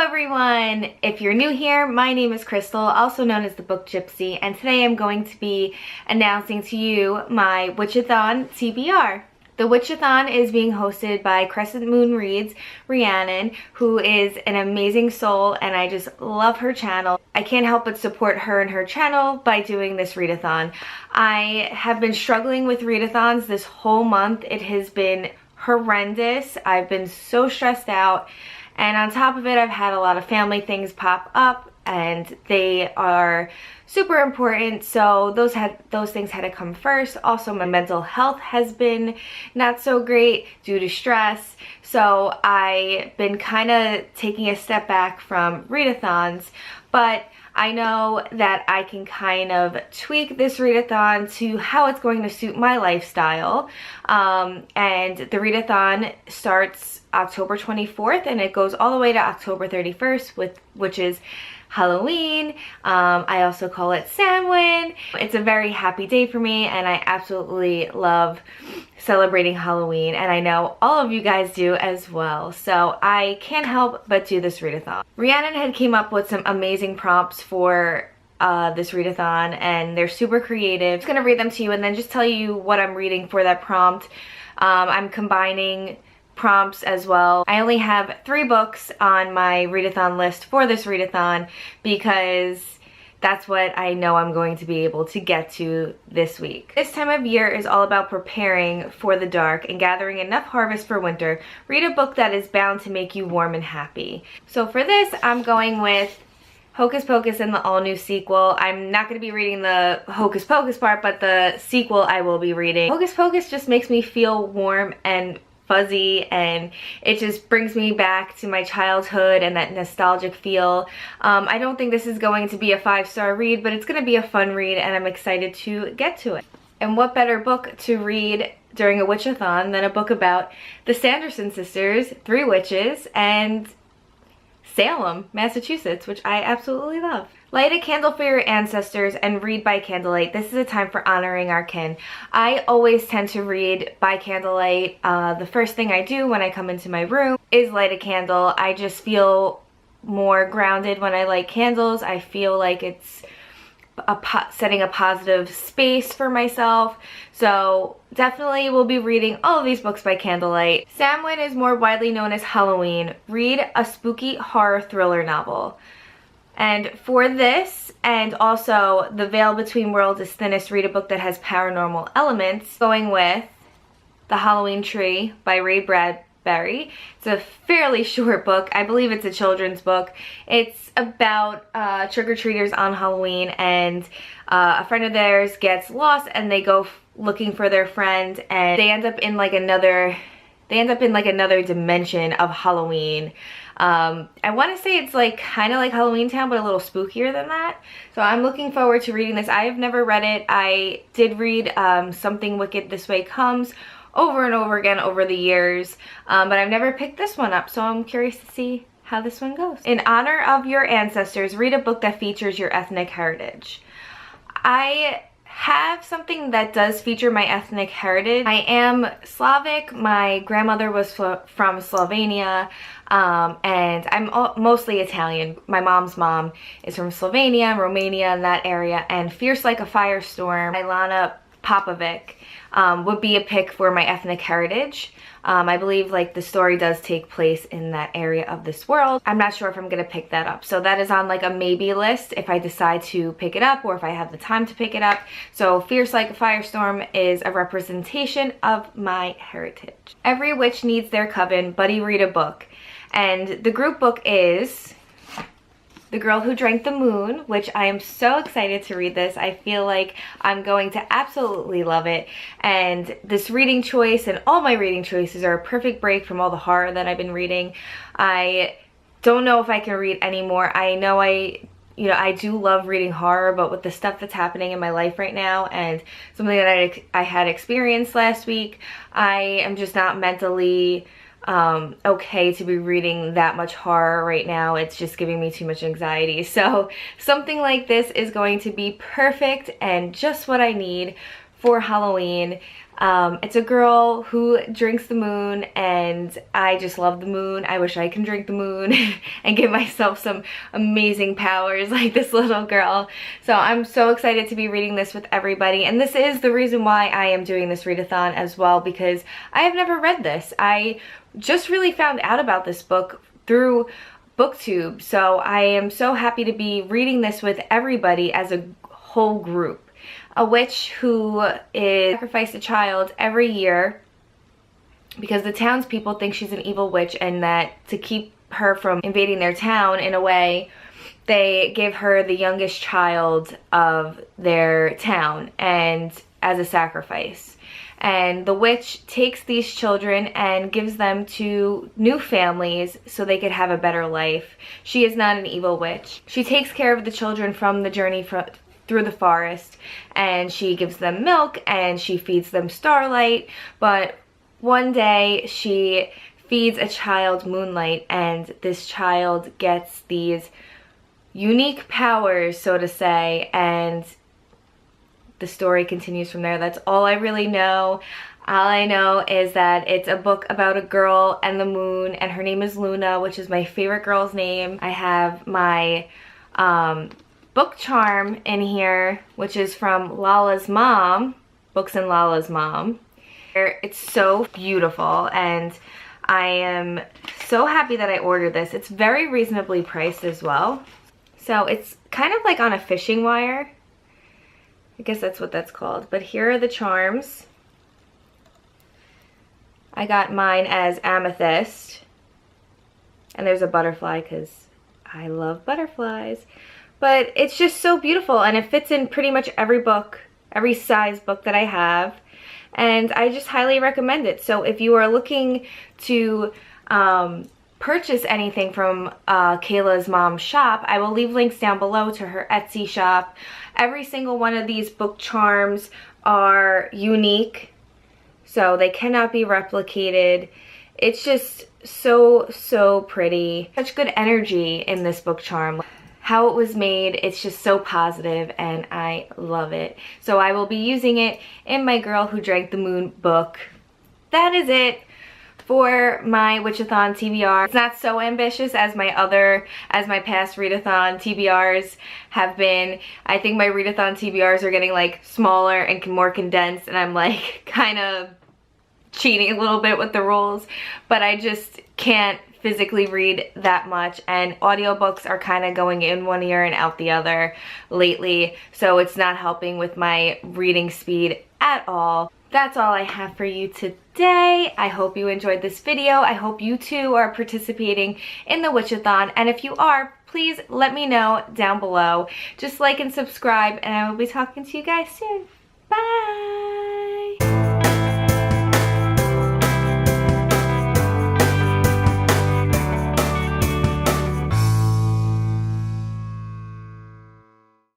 everyone! If you're new here, my name is Crystal, also known as the Book Gypsy, and today I'm going to be announcing to you my Witch-A-Thon TBR. The Witch-A-Thon is being hosted by Crescent Moon Reads, Rhiannon, who is an amazing soul, and I just love her channel. I can't help but support her and her channel by doing this readathon. I have been struggling with readathons this whole month. It has been horrendous. I've been so stressed out. And on top of it, I've had a lot of family things pop up, and they are super important, so those things had to come first. Also, my mental health has been not so great due to stress, so I've been kind of taking a step back from readathons, but I know that I can kind of tweak this readathon to how it's going to suit my lifestyle. And the readathon starts October 24th and it goes all the way to October 31st, which is Halloween. I also call it SAMHAIN. It's a very happy day for me, and I absolutely love celebrating Halloween, and I know all of you guys do as well, so I can't help but do this readathon. Rhiannon had came up with some amazing prompts for this readathon, and they're super creative. I'm just gonna read them to you and then just tell you what I'm reading for that prompt. I'm combining prompts as well. I only have 3 books on my readathon list for this readathon because that's what I know I'm going to be able to get to this week. This time of year is all about preparing for the dark and gathering enough harvest for winter. Read a book that is bound to make you warm and happy. So for this, I'm going with Hocus Pocus and the all-new sequel. I'm not going to be reading the Hocus Pocus part, but the sequel I will be reading. Hocus Pocus just makes me feel warm and fuzzy, and it just brings me back to my childhood and that nostalgic feel. I don't think this is going to be a 5-star read, but it's going to be a fun read, and I'm excited to get to it. And what better book to read during a Witch-A-Thon than a book about the Sanderson sisters, 3 witches, and Salem, Massachusetts, which I absolutely love. Light a candle for your ancestors and read by candlelight. This is a time for honoring our kin. I always tend to read by candlelight. The first thing I do when I come into my room is light a candle. I just feel more grounded when I light candles. I feel like it's setting a positive space for myself. So definitely will be reading all of these books by candlelight. Samhain is more widely known as Halloween. Read a spooky horror thriller novel. And for this, and also The Veil Between Worlds is Thinnest, read a book that has paranormal elements, going with The Halloween Tree by Ray Bradbury. It's a fairly short book. I believe it's a children's book. It's about trick-or-treaters on Halloween, and a friend of theirs gets lost and they go looking for their friend, and they end up in like another dimension of Halloween. I want to say it's like kind of like Halloween Town, but a little spookier than that. So I'm looking forward to reading this. I have never read it. I did read Something Wicked This Way Comes over and over again over the years, but I've never picked this one up, so I'm curious to see how this one goes. In honor of your ancestors, read a book that features your ethnic heritage. I have something that does feature my ethnic heritage. I am Slavic. My grandmother was from Slovenia, and I'm mostly Italian. My mom's mom is from Slovenia, Romania, and that area, and Fierce Like a Firestorm, Ilana Popovic, would be a pick for my ethnic heritage. I believe like the story does take place in that area of this world. I'm not sure if I'm gonna pick that up. So that is on like a maybe list if I decide to pick it up or if I have the time to pick it up. So Fierce Like a Firestorm is a representation of my heritage. Every witch needs their coven. Buddy, read a book. And the group book is The Girl Who Drank the Moon, which I am so excited to read this. I feel like I'm going to absolutely love it. And this reading choice and all my reading choices are a perfect break from all the horror that I've been reading. I don't know if I can read anymore. I know I do love reading horror, but with the stuff that's happening in my life right now and something that I had experienced last week, I am just not mentally okay to be reading that much horror right now. It's just giving me too much anxiety. So something like this is going to be perfect and just what I need for Halloween. It's a girl who drinks the moon, and I just love the moon. I wish I can drink the moon and give myself some amazing powers like this little girl. So I'm so excited to be reading this with everybody, and this is the reason why I am doing this readathon as well, because I have never read this. I just really found out about this book through BookTube, so I am so happy to be reading this with everybody as a whole group. A witch who is sacrificed a child every year because the townspeople think she's an evil witch, and that to keep her from invading their town in a way, they give her the youngest child of their town and as a sacrifice. And the witch takes these children and gives them to new families so they could have a better life. She is not an evil witch. She takes care of the children from the journey through the forest, and she gives them milk and she feeds them starlight. But one day she feeds a child moonlight, and this child gets these unique powers, so to say, and the story continues from there. That's all I really know. All I know is that it's a book about a girl and the moon, and her name is Luna, which is my favorite girl's name. I have my book charm in here, which is from Lala's mom, Books and Lala's mom. It's so beautiful, and I am so happy that I ordered this. It's very reasonably priced as well. So it's kind of like on a fishing wire. I guess that's what that's called. But here are the charms. I got mine as amethyst. And there's a butterfly because I love butterflies. But it's just so beautiful, and it fits in pretty much every book, every size book that I have. And I just highly recommend it. So if you are looking to purchase anything from Kayla's mom's shop, I will leave links down below to her Etsy shop. Every single one of these book charms are unique, so they cannot be replicated. It's just so pretty. Such good energy in this book charm. How it was made, it's just so positive, and I love it. So I will be using it in my Girl Who Drank the Moon book. That is it for my Witch-A-Thon TBR. It's not so ambitious as my past readathon TBRs have been. I think my readathon TBRs are getting like smaller and more condensed, and I'm like kind of cheating a little bit with the rules, but I just can't physically read that much, and audiobooks are kind of going in one ear and out the other lately, so it's not helping with my reading speed at all. That's all I have for you today. I hope you enjoyed this video. I hope you too are participating in the Witch-A-Thon, and if you are, please let me know down below. Just like and subscribe, and I will be talking to you guys soon. Bye!